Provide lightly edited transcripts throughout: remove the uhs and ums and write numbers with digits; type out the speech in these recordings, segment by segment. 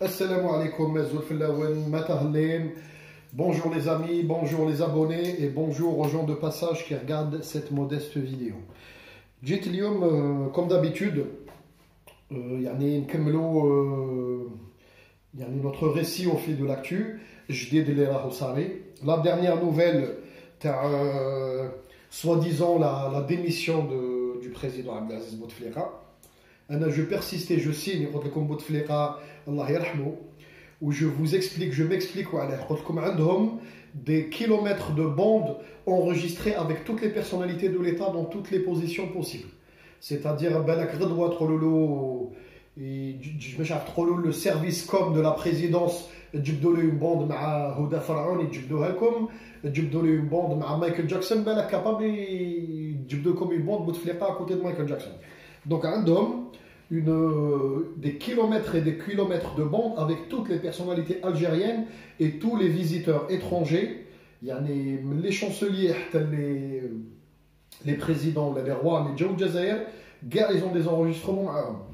Assalamu alaikum, Matahlin. Bonjour les amis, bonjour les abonnés et bonjour aux gens de passage qui regardent cette modeste vidéo. Comme d'habitude, notre récit au fil de l'actu. La dernière nouvelle, soi-disant la démission du président Abdelaziz Bouteflika. Je persiste et je signe où je vous explique, je m'explique des kilomètres de bandes enregistrées avec toutes les personnalités de l'État dans toutes les positions possibles. C'est-à-dire le service com de la présidence, une bande avec Houda Faraon, une bande avec Michael Jackson, capable de une bande Bouteflika à côté de Michael Jackson. Donc, un homme, des kilomètres et des kilomètres de bande avec toutes les personnalités algériennes et tous les visiteurs étrangers. Il y a les chanceliers, les présidents, les rois, les Djaou Jazair, ils ont des enregistrements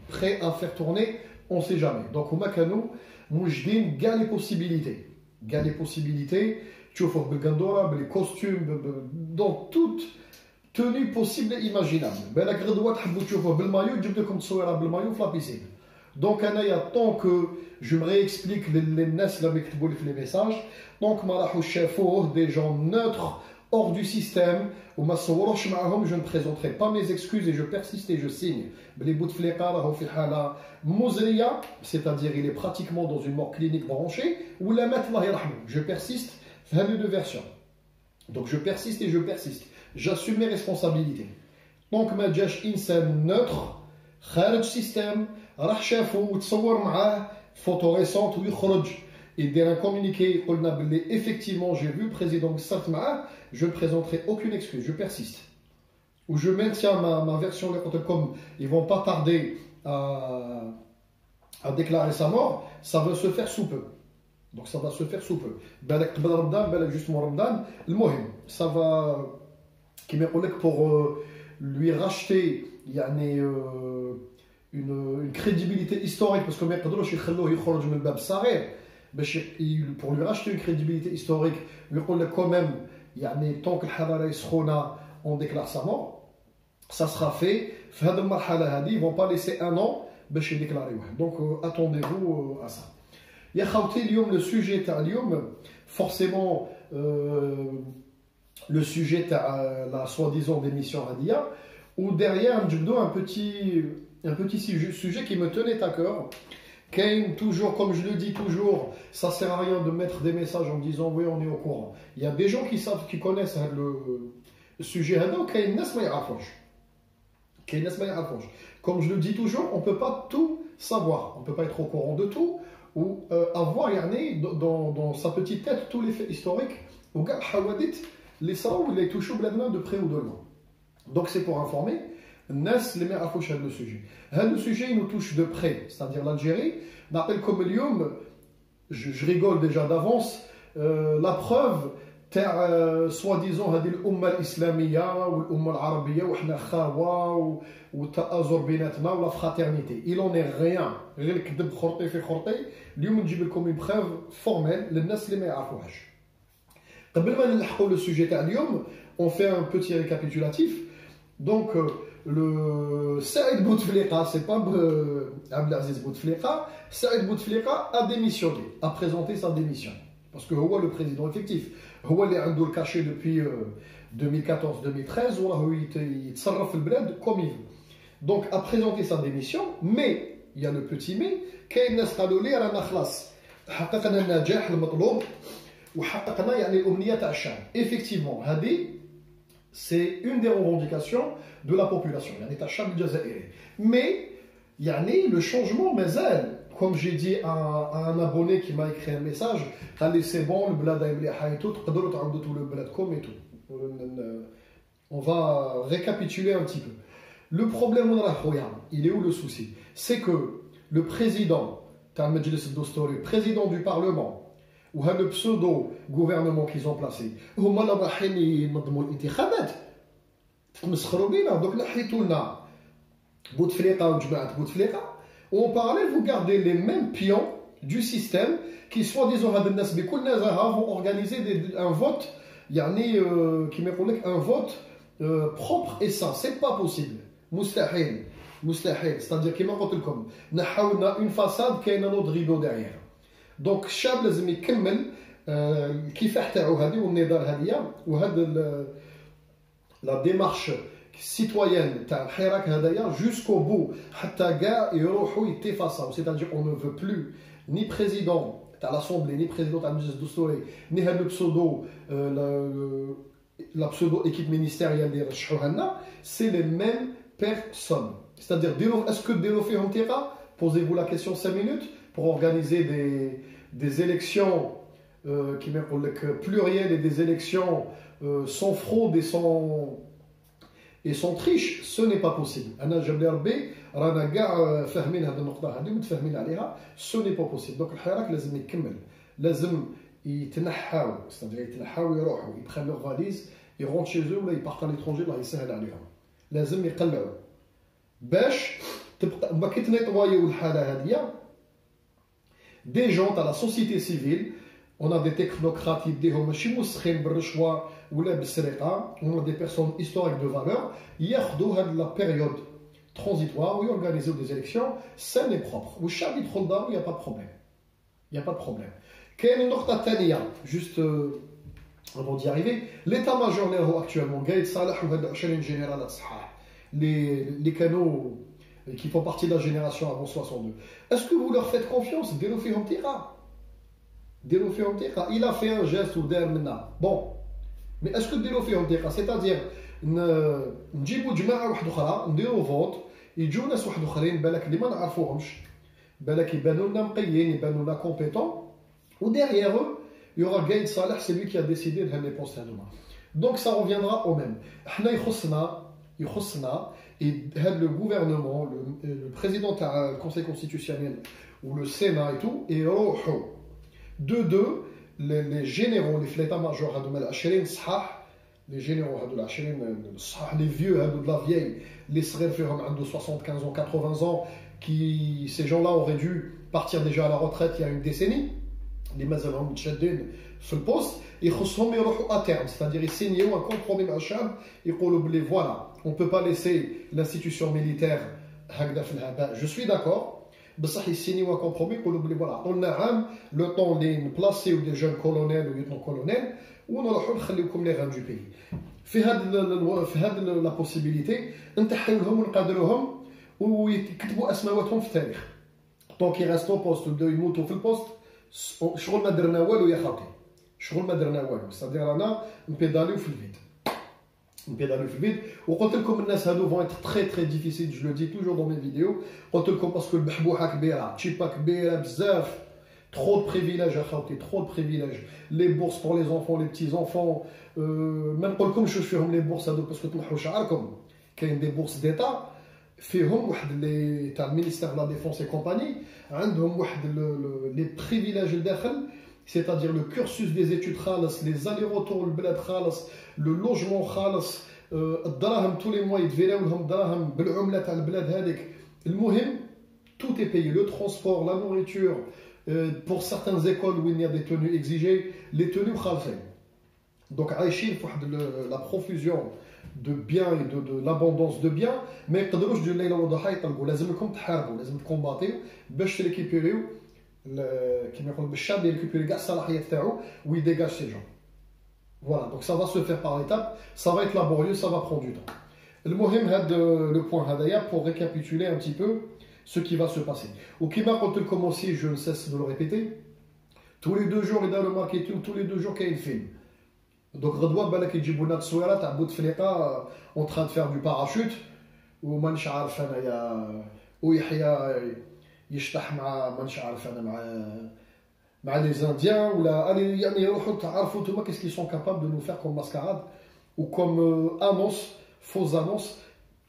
prêts à faire tourner, on ne sait jamais. Donc, au Makano, Moujdim, les possibilités. Les possibilités, tu vois, les costumes, dans toutes tenue possible et imaginable. Donc, il y a tant que je me réexplique les messages, donc des gens neutres, hors du système, je ne présenterai pas mes excuses et je persiste et je signe. C'est-à-dire il est pratiquement dans une mort clinique branchée, ou la je persiste, les deux versions. Donc je persiste et je persiste. J'assume mes responsabilités. Donc, ma djash insan neutre, kharaj système, rah chafou ou تصور معاه photo récente ou يخرج et dire un communiqué effectivement j'ai vu le président Gsart معاه, je ne présenterai aucune excuse, je persiste. Ou je maintiens ma version comme ils ne vont pas tarder à déclarer sa mort, ça va se faire sous peu. Donc ça va se faire sous peu. Justement Ramadan, le mohim, ça va pour lui racheter une crédibilité historique, parce que pour lui racheter une crédibilité historique, quand même, tant que on déclare sa mort, ça sera fait. Ils ne vont pas laisser un an pour déclarer. Donc attendez-vous à ça. Le sujet forcément le sujet de la soi-disant démission Hadia, ou derrière un petit sujet qui me tenait à cœur. Toujours, comme je le dis toujours, ça sert à rien de mettre des messages en disant oui on est au courant. Il y a des gens qui savent, qui connaissent le sujet Hadia, comme je le dis toujours, on ne peut pas tout savoir, on ne peut pas être au courant de tout, ou avoir dans sa petite tête tous les faits historiques, ou les saouds, les touchent de près ou de loin. Donc c'est pour informer, Nas les met à faucher le sujet. Le sujet il nous touche de près, c'est-à-dire l'Algérie. N'appelle comme Lyon, je rigole déjà d'avance, la preuve, soi-disant, l'Umma l'Islamiyya, ou l'Umma l'Arabiyya, ou l'Khawa, ou Ta'azur Binatna, ou la fraternité. Il n'en est rien. Lyon, je comme une preuve formelle, le Nas les met à faucher. Le sujet on fait un petit récapitulatif. Donc, le Saïd Bouteflika, c'est pas Abdelaziz Bouteflika, Saïd Bouteflika a démissionné, a présenté sa démission. Parce que Houwa, le président effectif, Houwa, il est le caché depuis 2014-2013, il s'arrafe le bled comme il veut. Donc, a présenté sa démission, mais, il y a le petit mais, qu'il n'a pas donné à la nakhlas. حققنا النجاح المطلوب وحققنا الأمنية تاع الشعب. Effectivement, c'est une des revendications de la population. Mais le changement, comme j'ai dit à un abonné qui m'a écrit un message, c'est bon, le bled et tout, le bled comme et tout. On va récapituler un petit peu. Le problème, il est où le souci? C'est que le président, le président du Parlement, ou le pseudo-gouvernement qu'ils ont placé, donc en parallèle vous gardez les mêmes pions du système qui, soi-disant, vont organiser un vote, un vote propre et sain. C'est pas possible. Moustahil. Moustahil. C'est-à-dire qu'il y a une façade qui a un autre rideau derrière. Donc, الشعب لازم يكمل الكفاح تاعو هذه والنضال هذه وهذا la démarche citoyenne تاع الحراك هذايا jusqu'au bout حتى كاع يروحوا يتفاصلوا. C'est-à-dire on ne veut plus ni président تاع l'Assemblée ni président تاع المجلس الدستوري ni هذا البسودو la pseudo équipe ministérielle اللي رشحوها لنا. C'est les mêmes personnes. C'est-à-dire est-ce que ديروا فيهم ثقة? Posez-vous la question 5 minutes pour organiser des élections qui plurielles et des élections sans fraude et sans triche. Ce n'est pas possible. Ce n'est pas possible. Donc الحراك لازم يكمل. لازم يتنحاو. C'est-à-dire يتنحاو يروحوا. Ils prennent leurs valises, ils rentrent chez eux, là ils partent à l'étranger, là يسهل عليهم. لازم يقلعوا. باش تبقى كي تنيطوايو الحالة هذه des gens à la société civile, on a des technocrates qui ont on a des personnes historiques de valeur, ils ont la période transitoire où ils organisent des élections saines et propres. Où chaque il n'y a pas de problème. Il n'y a pas de problème. Quelle est notre tania? Juste avant d'y arriver, l'état-major actuellement, Gaïd Salah ou Hadachel général les canaux qui font partie de la génération avant 62. Est-ce que vous leur faites confiance? Il a fait un geste ou dermina. Bon, mais est-ce que c'est-à-dire نجيبوا جماعه واحده اخرى نديروا فوت يجوا ناس واحد اخرين بالك اللي ما نعرفوهمش بالك يبانوا لنا مقيين يبانوا لنا كومبيتون و derrière eux il y aura Gaïd Salah, c'est lui qui a décidé de les postes هذوما. Donc ça reviendra au même. احنا يخصنا et le gouvernement, le président du Conseil constitutionnel ou le Sénat et tout, et deux, les généraux, les l'état-major, les généraux, les vieux de la vieille, les frères de 75 ans, 80 ans, ces gens-là auraient dû partir déjà à la retraite il y a une décennie, les mazalhom tchaddin sur le poste, et à terme, c'est-à-dire ils signent un compromis avec le chab, et voilà. On ne peut pas laisser l'institution militaire. Je suis d'accord. Mais ça, il signe un compromis. Voilà. On a le temps de placer des jeunes colonels ou lieutenants-colonels ou on a les reins du pays. في هذه la possibilité نتحولهم ونقدروهم ويكتبوا اسماءهم في التاريخ. طونك يرستو بوست وبداو يموتوا في البوست شغل ما درنا والو يا خاطي. شغل ما درنا والو. C'est-à-dire انا نبيداليو في الفيد. وقلت لكم الناس هادو vont être très très difficiles, je le dis toujours dans mes vidéos. قلت لكم parce que البحبوحه كبيره, تشيبا كبيره بزاف, trop de privilèges اخوتي, trop de privilèges. Les bourses pour les enfants, les petits enfants, ما نقولكمش واش فيهم les bourses هادو parce que تنحوا شعركم. كاين des bourses d'état فيهم واحد اللي تاع المينيستير de la défense et compagnie عندهم واحد les privilèges لداخل. C'est-à-dire le cursus des études khalas, les allers-retours le khalas, le logement khalas, tous les mois ils devaient درهم بالعملة تاع البلاد هذيك. المهم tout est payé, le transport, la nourriture, pour certaines écoles où il y a des tenues exigées, les tenues khalfin. Donc عايشين في واحد la profusion de biens et de l'abondance de biens, mais يقدروش ديروا الليله والضحى يطلقوا. لازم لكم تحاربوا, لازم تكومباتيو باش تريكيبيريو كما يقول بالشاب يريكوبيري كاع الصلاحيات تاعو ويديغاج سي جون. Voilà, donc ça va se faire par étapes, ça va être laborieux, ça va prendre du temps. المهم هذا le point هذايا pour récapituler un petit peu ce qui va se passer. وكما قلت لكم aussi, je ne cesse de le répéter, tous les 2 jours il y a le marketing, tous les 2 jours كاين film. Donc غدوه بالك يجيبوا لنا تصويره تاع بوتفليقه en train de faire du parachute ومانيش عارف انايا ويحيى يشطح مع مانيش عارف انا مع les Indiens ولا يعني يروحوا تعرفوا نتوما qu'est-ce qu'ils sont capables de nous faire comme mascarade ou comme annonce, fausse annonce.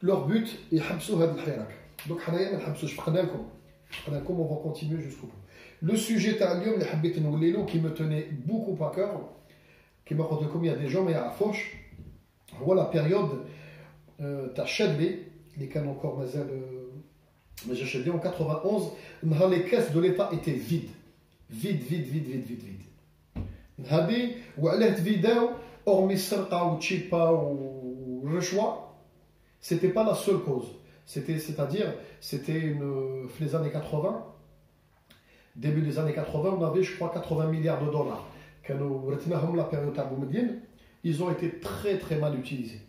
Leur but يحبسوا هذا الحراك. Donc حنايا ما نحبسوش, فقنا لكم on va continuer jusqu'au bout. Le sujet تاع اليوم اللي حبيت نولي له qui me tenait beaucoup à cœur, كما قلت لكم il y a des gens ما يعرفوش, هو la période تاع الشادلي اللي كان encore مازال. Mais j'ai acheté en 91, les caisses de l'État étaient vides. فيد فيد فيد فيد فيد فيد هذه وعلاه تفيداو hormis السرقه والتشيبا والرشوه c'était pas la seule cause c'est-à-dire في les années 80 début des années 80 on avait je crois 80 milliards de dollars كانوا رتناهم la période تاع بومدين ils ont été très très mal utilisés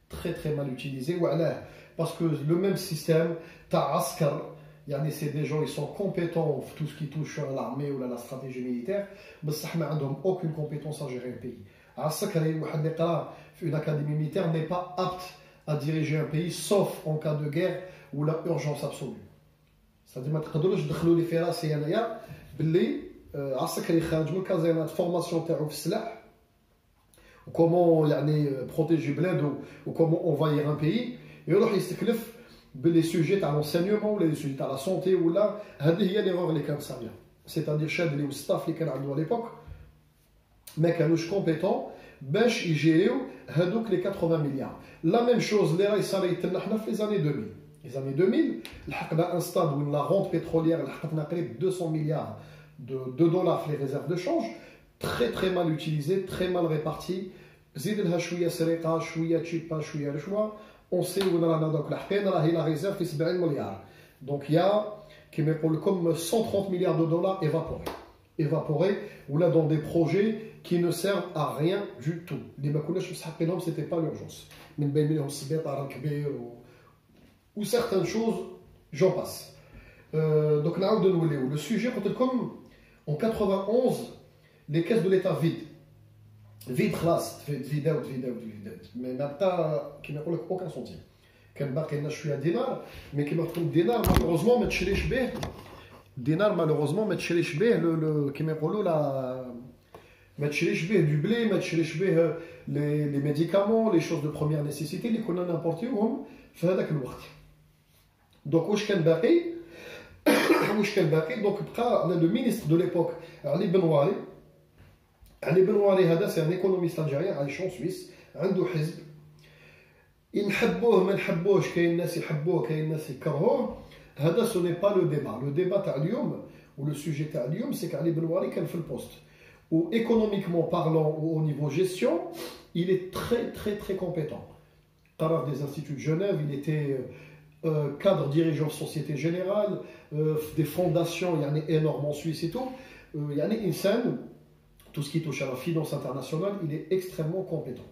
très mal utilisés وعلاه parce que le même système تاع عسكر يعني c'est des gens ils sont compétents في tout ce qui touche à l'armée ou à la stratégie militaire بصح ما عندهم aucune compétence à gérer le pays عسكري واحد اللي قرا في une académie militaire n'est pas apte à diriger un pays sauf en cas de guerre ou la urgence absolue c'est-à-dire ما تقدروش تدخلوا لي في راسي انايا باللي عسكري خارج من الكازينات فورماسيون تاعو في السلاح وكومون يعني بروتيجي بلادو وكومون انفاير ان بيي يروح يستكلف باللي سوجي تاع لونسينيومون ولا لي سوجي تاع لا سونتي ولا هذه هي ليغور اللي كانت صاريه سيتادير شادلي والستاف اللي كان عنده ليبوك ما كانوش كومبيتون باش يجيريو هذوك لي 80 مليار لا ميم شوز اللي راهي صاريت لنا حنا في لي زاني 2000 لي زاني 2000 لحقنا ان ستاد وين لا رونت بيتروليير لحقتنا قريب 200 مليار de dollars في les réserves de change très mal utilisées très mal réparties زيد لها شويه سرقه شويه تشيبا شويه رشوه on sait وين رانا دوك لحقين راهي لا ريزيرف في 70 مليار دونك يا كيما يقول لكم 130 مليار de dollars évaporés ولا dans des projets qui ne servent à rien du tout اللي ما كناش مستحقينهم c'était pas l'urgence من بين منهم السبيطار الكبير ou certaines choses j'en passe donc نعاود نوليو le sujet قلت لكم en 91 les caisses de l'état vide خلاص تفيداو مي ما بقى كيما يقول لك اوكان سنتيم كان باقي لنا شويه دينار مي كيما قلت لكم الدينار مالوغوزمون ما تشريش به الدينار مالوغوزمون ما تشريش به كيما يقولوا لا ما تشريش به دو بلي ما تشريش به لي ميديكامون لي شوز دو بروميير نيسيسيتي اللي كنا نامبورتيوهم في هذاك الوقت دونك واش كان باقي دونك بقى لو مينيستر دو ليبوك علي بنواري هذا سي ان ايكونوميست الجيريان عايش ان سويس عنده حزب نحبوه ما نحبوش كاين الناس يحبوه كاين الناس يكرهوه هذا سو ني با لو ديبا تاع اليوم ولو سوجي تاع اليوم سي علي بنواري كان في البوست و économiquement parlant ou au niveau gestion il est très compétent قرا des instituts de Genève il était cadre dirigeant Société Générale des fondations يعني énorme en Suisse et tout يعني إنسان tout ce qui touche à la finance internationale il est extrêmement compétent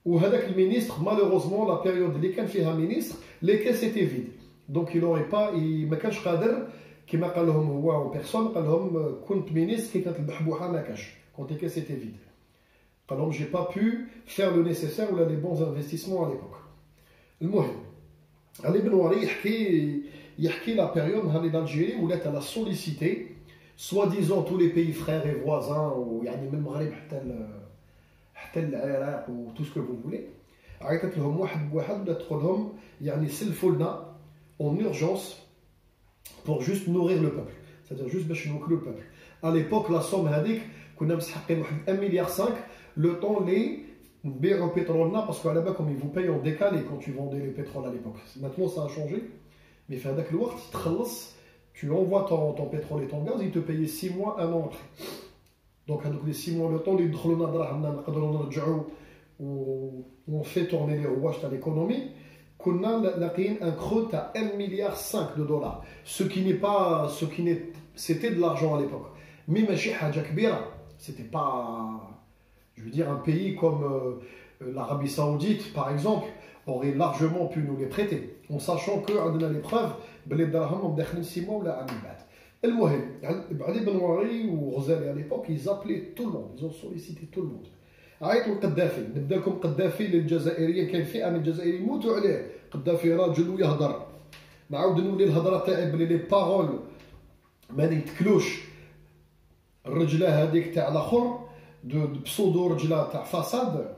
وهذاك المينيستر malheureusement la période اللي كان فيها مينيستر les caisses étaient vides donc il aurait pas ما كانش قادر كما قال لهم هو اون بيرسون قال لهم كنت مينيستر كي كانت البحبوحه ما كاش كونت لي كاس ايتي فيد قال لهم جي با بو فير لو نيسيسير ولا لي بونز انفستيسمون على ليبوك المهم علي بنواري يحكي لا بيريود نهار اللي الجيري ولات لا سوليسيتي سوا ديزون تو لي بيي فرير اي فوازان ويعني من المغرب حتى العراق و تو سكو فو فولي عيطت لهم واحد بواحد ولا تقول لهم يعني سلفوا لنا اون اورجونس pour juste nourrir le peuple c'est-à-dire juste باش نوكلوا le peuple à l'époque la somme هذيك كنا مسحقين واحد 1 مليار 5 le temps les نبيعوا بترولنا parce que là-bas comme ils vous payent en décalé quand tu vendais le pétrole à l'époque maintenant ça a changé mais في هذاك الوقت تخلص tu envoies ton pétrole et ton gaz ils te payaient 6 mois un an après donc هذوك les 6 mois le temps اللي يدخلوا لنا دراهمنا نقدروا نرجعوا on fait tourner les rouages de l'économie كنا لاقيين un creux à 1 milliard 5 de dollars ce qui n'est c'était de l'argent à l'époque mais ماشي حاجه كبيره c'était pas je veux dire un pays comme l'Arabie Saoudite par exemple aurait largement pu nous les prêter en sachant que عندنا les preuves بلي دراهم داخلين 6 mois ولا عام بعد المهم علي بنواري وغزالي à l'époque ils appelaient tout le monde ils ont sollicité tout le monde عيطوا القذافي نبدا لكم قذافي للجزائريين كاين فئه من الجزائريين يموتوا عليه قذافي راجل ويهضر نعاود نولي الهضره تاعي بلي لي بارول ما يتكلوش الرجله هذيك تاع الاخر بسودو رجله تاع فساد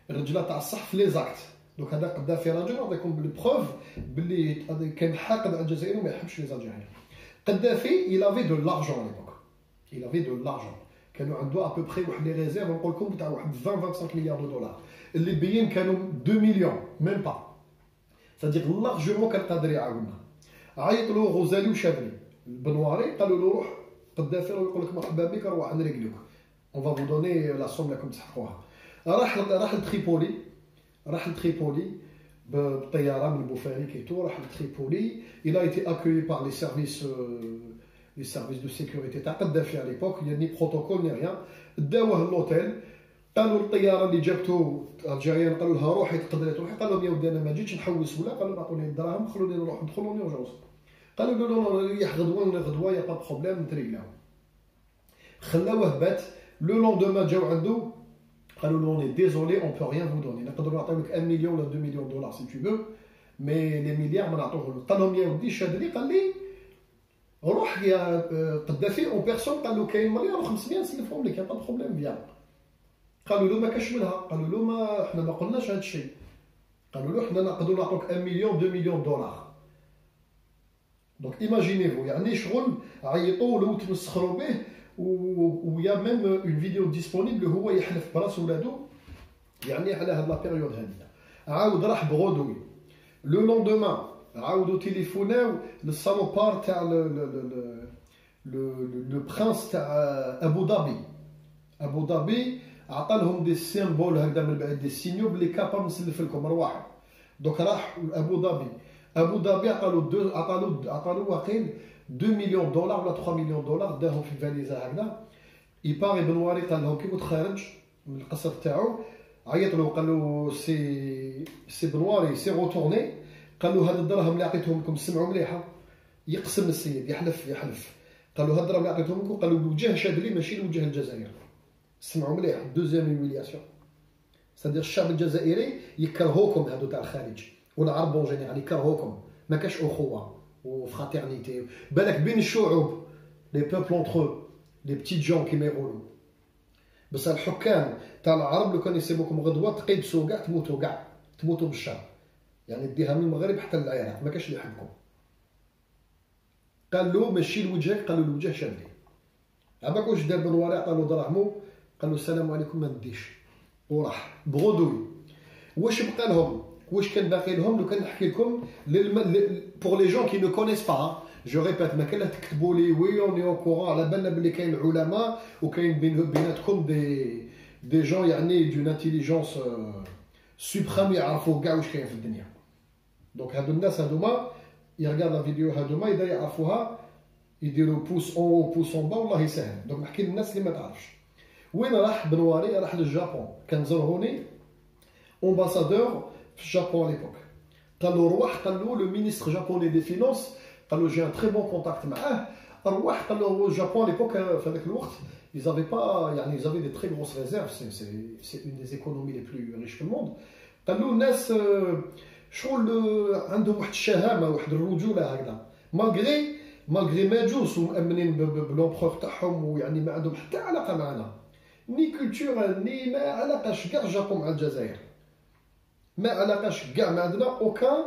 الرجله تاع الصح في لي زاكت دونك هذا قذافي راجل نعطيكم بالبروف بلي كان حاقد على الجزائر وما يحبش لي زالجيريين قذافي il avait de l'argent à l'époque il avait de l'argent كانوا عنده à peu près واحد لي ريزيرف نقول لكم تاع واحد 20-25 مليار دولار اللي بيين كانوا 2 مليون ميم با c'est-à-dire لارجومون كان قادر يعاوننا عيط له غزالي وشافني البنواري قالوا له روح قدافي يقول لك مرحبا بك روح نريقلوك اون فا فو دوني لا سوم راكم تحقوها. راح لتريبولي، راح لتريبولي بالطياره من بوفاري كيتو، راح لتريبولي. il a été accueilli par les services de sécurité تاع قدافي على ليبوك، يعني بروتوكول ني ريان. داوه لوتيل، قالوا الطياره اللي جابتو الجزائريين قالوا لها روحي تقدري تروحي، قال لهم يا ودي انا ما جيتش نحوس ولا، قالوا نعطوني الدراهم خلوني نروح ندخلوني اورجونس. قالوا له نو ريح غدوه يا با بروبليم نتريقلاو. خلاوه بات. لو لوندومان جاو عنده قالوا له اون ديزولي اون بو ريان فو دوني، نقدروا نعطيوك 1 مليون ولا 2 مليون دولار سي تو فو، مي لي مليار ما نعطوه. قال لهم يا ودي شاد لي، قال لي روح يا قدافي اون بيرسون، قال له كاين مليار و500 نسلفهم لك، با بروبليم فيان. قالوا له ما كاش منها، قالوا له ما احنا ما قلناش هذا الشيء، قالوا له احنا نقدروا نعطوك 1 مليون 2 مليون دولار. دونك ايماجينيفو يعني شغل عيطوا له وتمسخروا به، ويا ميم اون فيديو ديسپونيبل هو يحلف براس ولادو يعني على هاد لا بيريود هذه. عاود راح بغودوي. لو لوندومان عاودوا تليفوناو للصالوبار تاع لو برانس تاع ابو ظبي. ابو ظبي عطى لهم دي سيمبول هكذا من بعد، دي سينيو بلي كابا نسلف لكم رواحوا. دوك راح ابو ظبي. ابو ظبي عطالو واقيل 2 مليون دولار ولا 3 مليون دولار، داهم في الفاليزه هكذا. يباري بنواري قال لهم كي كنت خارج من القصر تاعو عيط له قال له سي بنواري سي روتورني، قال له هاد الدراهم اللي عطيتهم لكم سمعوا مليحه. يقسم السيد يحلف قال له هاد الدراهم اللي عطيتهم لكم، قال له الوجه شادلي ماشي الوجه الجزائر. سمعوا مليح، دوزيام هيميلياسيون. سادير الشعب الجزائري يكرهوكم هادو تاع الخارج والعرب اون جينيرال يكرهوكم، ما كاش اخوه وفراترنيتي بالك بين الشعوب، لي بوبل اونتر لي بتيت جون كيما يقولوا. بس الحكام تاع العرب لو كان يسيبوكم غدوه تقيبسوا كاع تموتوا بالشر، يعني ديها من المغرب حتى للعراق ما كاش اللي يحبكم. قال له ماشي الوجه، قالوا الوجه شادي. عباك واش دار بنواري عطا له دراهمو، قال له السلام عليكم ما نديش وراح بغدوي. واش بقى لهم؟ واش كان باقي لهم؟ لو كان نحكي لكم بور لي جون كي نو كونيس با، جو ريبيت، ما كان تكتبوا لي وي اوني او كورون، على بالنا بلي كاين علماء وكاين بيناتكم دي جون يعني دون انتيليجونس سوبريم يعرفوا كاع واش كاين في الدنيا. دونك هادو الناس هادوما يرجع لا فيديو هادوما اذا يعرفوها يديروا بوس اون بوس اون با والله يسهل. دونك نحكي للناس اللي ما تعرفش. وين راح بنواري؟ راح للجابون. كان زرهوني امباسادور في الجابون ليبوك. قال له روح، قال له لو مينيستر جابوني دي فينانس، قال له جي ان تري بون كونتاكت معاه، روح. قال له الجابون ليبوك في هذاك الوقت ils avaient pas يعني ils avaient des très grosses réserves, c'est une des économies les plus riches du monde. قال له الناس شغل عندهم واحد الشهامه واحد الرجوله هكذا، مالغري ماجوس ومأمنين بالامبرور تاعهم، ويعني ما عندهم حتى علاقه معنا، ني كولتور ني ما علاقاش كاع الجابون مع الجزائر، ما علاقاش كاع، ما عندنا اوكان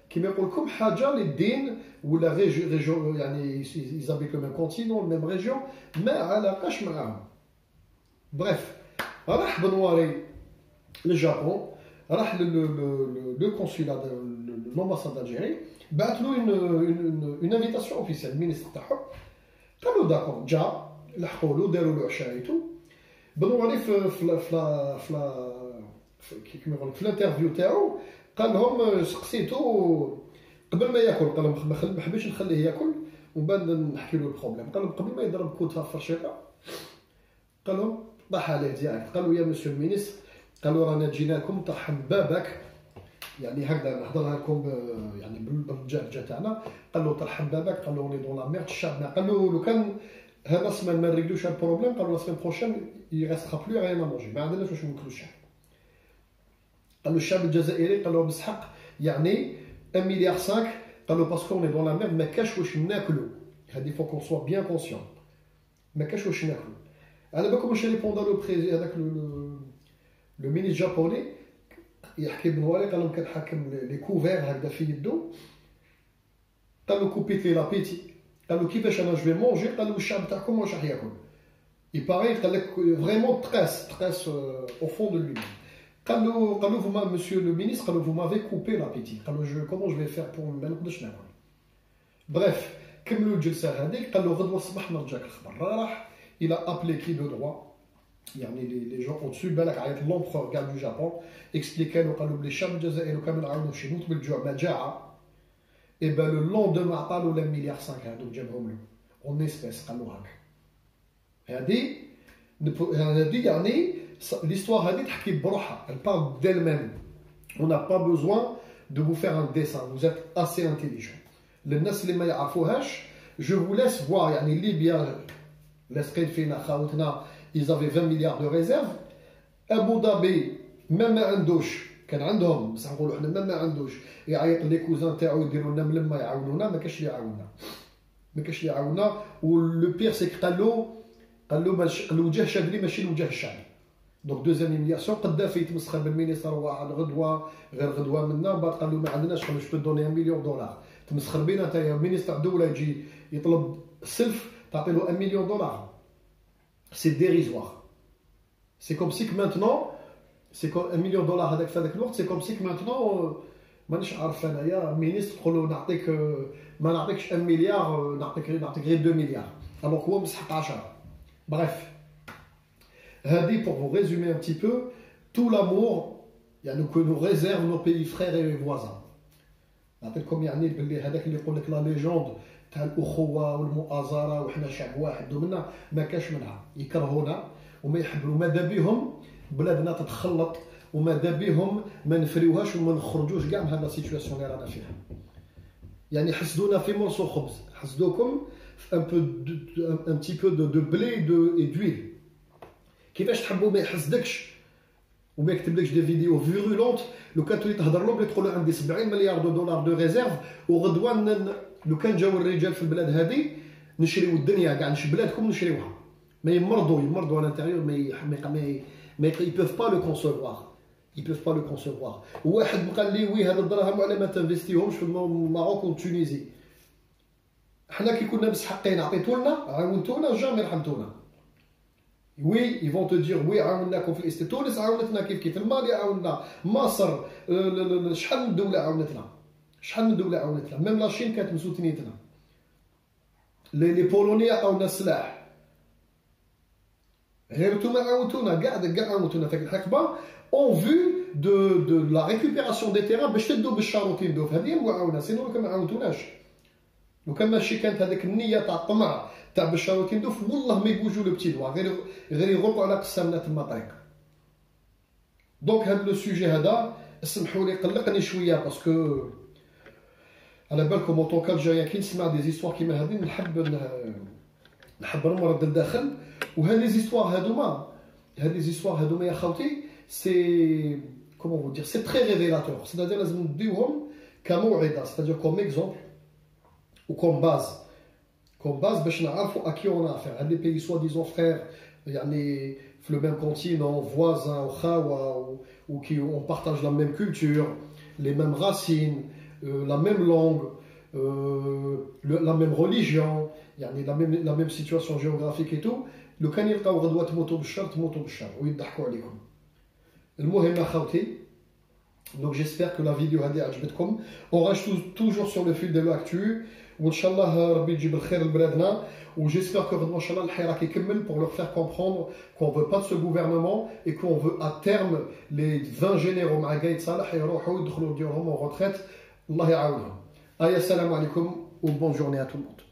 كيما يقول لكم حاجه للدين ولا ريجيون، يعني يزابيت لو ميم كونتينون ميم ريجيون، ما علاقاش معاهم. بريف راح بنواري للجابون، راح لو كونسولا لومباساد دالجيري، بعث له اون انفيتاسيون اوفيسيال المينيستر تاعهم. قالوا داكور، جا لحقوا له داروا له عشايته. بنواري كيما يقول لك في الانترفيو تاعو قال لهم سقسيتو قبل ما ياكل، قال لهم ما حبيتش نخليه ياكل ومن بعد نحكي له البروبليم. قال لهم قبل ما يضرب كوتا في الفرشيطه قال لهم طاح عليه ديريكت، قالوا يا مسيو المينيستر، قالوا رانا جينا لكم ترحم بابك، يعني هكذا نهضرها لكم يعني بالجهجه تاعنا. قال له ترحم بابك، قال له اوني دون لا ميرد الشعب. قال له لو كان هذا السمان ما نريقلوش هذا البروبليم، قال له لا سيمين بروشين يغيسخا بلو غير مانجي، ما عندناش واش ناكلو الشعب. قال له الشعب الجزائري، قال له بالحق يعني 1 مليار 5، قال له باسكو اوني دون لا ميرد ما كاش واش ناكلو، هادي فو كون سوا بيان كونسيون، ما كاش واش ناكلو. على بالكم واش ريبوندا لو بريزي هذاك لو مينيستر جابوني يحكي بنواري، قال لهم كان حاكم لي كوفير هكذا في يدو، قال له كوبيت لي لابيتي، قال له كيفاش انا جو مونجي، قال له الشعب تاعكم واش راح ياكل. يباري قال لك فريمون تقاس او فون دو لوي. قال له فما مسيو لو مينيستر، قال له vous m'avez coupé l'appétit، قال له كومون جو في فير بور ما نقدرش ناكل. بريف كملوا الجلسه هذيك قال له غدوه الصباح نرجعك الخبر. راح الى ابليكي دو دروا يعني لي جون او دسو بالك عيط لومبخور كاع دو جابون اكسبليكا له قال له بلي الشعب الجزائري كامل عاونوا شي يموت بالجوع مجاعه. اي با لو لوندوم عطا له مليار 5 هذوك جابهم له اون اسبيس. قال له هاك هذه يعني l'histoire هذه تحكي بروحها. elle parle d'elle-même. on n'a pas besoin de vous faire un dessin, vous êtes assez intelligent. للناس اللي ما يعرفوهاش je vous laisse voir يعني ليبيا لاصقين فينا خاوتنا ils avaient 20 milliards de réserves. ابو ظبي ما عندوش كان عندهم بصح نقولوا حنا ما عندوش يعيط لي كوزان تاعو يديروا لنا ملما يعاونونا ما كاش اللي يعاوننا ما كاش اللي يعاوننا. ولو بير سي قال له الوجه شادري ماشي الوجه الشعبي. دونك دوزيام ايميلياسيون قدافي يتمسخر بالمينيستر واحد غدوه غير غدوه منا بعد قال له ما عندناش جو بو دوني 1 مليون دولار تمسخر بينا انت مينيستر دوله يجي يطلب سلف تعطي له 1 مليون دولار. سي ديريزوار. سي كوم سيك مانتنون سي كوم 1 مليون دولار هذاك في هذاك الوقت سي كوم سيك مانتنون مانيش عارف انايا مينيستر تقول له نعطيك ما نعطيكش 1 مليار نعطيك غير 2 مليار الوغ هو مسحق 10. bref هذه pour vous résumer un petit peu tout l'amour يعني que nous réservent nos pays frères et voisins. نعطيكم يعني باللي هذاك اللي يقول لك لا ليجوند تاع الاخوه والمؤازره وحنا شعب واحد ومنا ما كاش منها. يكرهونا وما يحبوا ماذا بهم بلادنا تتخلط وماذا بهم ما نفريوهاش وما نخرجوش كاع من هذا السيتوياسيون اللي رانا فيها. يعني حسدونا في مرسو خبز حسدوكم في ان بتي بو دو بلي دو دويل. كيفاش تحبوا ما يحسدكش وما يكتبلكش دي فيديو فيرولونت لو كان تولي تهضر له تقول له عندي 70 مليار دولار دو ريزيرف وغدوه لو كان جاو الرجال في البلاد هذه نشريو الدنيا كاع بلادكم نشريوها. ما يمرضوا على الانتيريور ما يبوف با لو كونسيفوار ils peuvent pas le concevoir. واحد قال لي وي هذا الدراهم على ما تنفيستيهمش في الماروك وتونيزي. حنا كي كنا مسحقين عطيتولنا عاونتونا جامي رحمتونا. وي ils vont te dire وي عاوناكم في الاست تونس عاونتنا كيف المالي عاوننا مصر شحال من دوله عاونتنا ميم لاشين كانت مسوتنيتنا. لي بولونيا عاونا السلاح غير نتوما عاونتونا كاع عاونتونا في الحقبه en vue de la récupération des terrains باش تدو بالشاروطين دوف هذه المعاونه. سينو لو كان ما عاونتوناش لو كان ماشي كانت هذيك النيه تاع الطمع تاع بالشاروطين دوف والله ما يبوجوا لو بتي دوا غير يغلقوا على قسامنا تما طريق. دونك هذا لو سوجي هذا اسمحوا لي قلقني شويه باسكو على بالكم اون طونك الجيريان كي نسمع دي زيستوار كيما هذه نحب نمرض للداخل. وهذه زيستوار هذوما يا خوتي c'est comment vous dire c'est très révélateur. c'est-à-dire لازم نديوهم كموعظه c'est-à-dire comme exemple ou comme base باش نعرفوا à qui on a affaire. هاد لي pays soi-disant frères يعني في le même continent voisins وخاوه ou qui on partage la même culture les mêmes racines la même langue la même religion يعني la même situation géographique et tout. لو كان يلقاو غدوه تموتوا بالشر ويضحكوا عليكم. المهم اخوتي donc j'espère que la vidéo هذه عجبتكم. on reste toujours sur le fil de l'actu وان شاء الله ربي يجيب الخير لبلادنا. و j'espère que غدوه ان شاء الله الحي راك يكمل pour leur faire comprendre qu'on veut pas de ce gouvernement et qu'on veut à terme les 20 généraux مع قايد صالح يروحوا يدخلوا ديورهم en retraite. الله يعاونهم. السلام عليكم و bonne journée à tout le monde.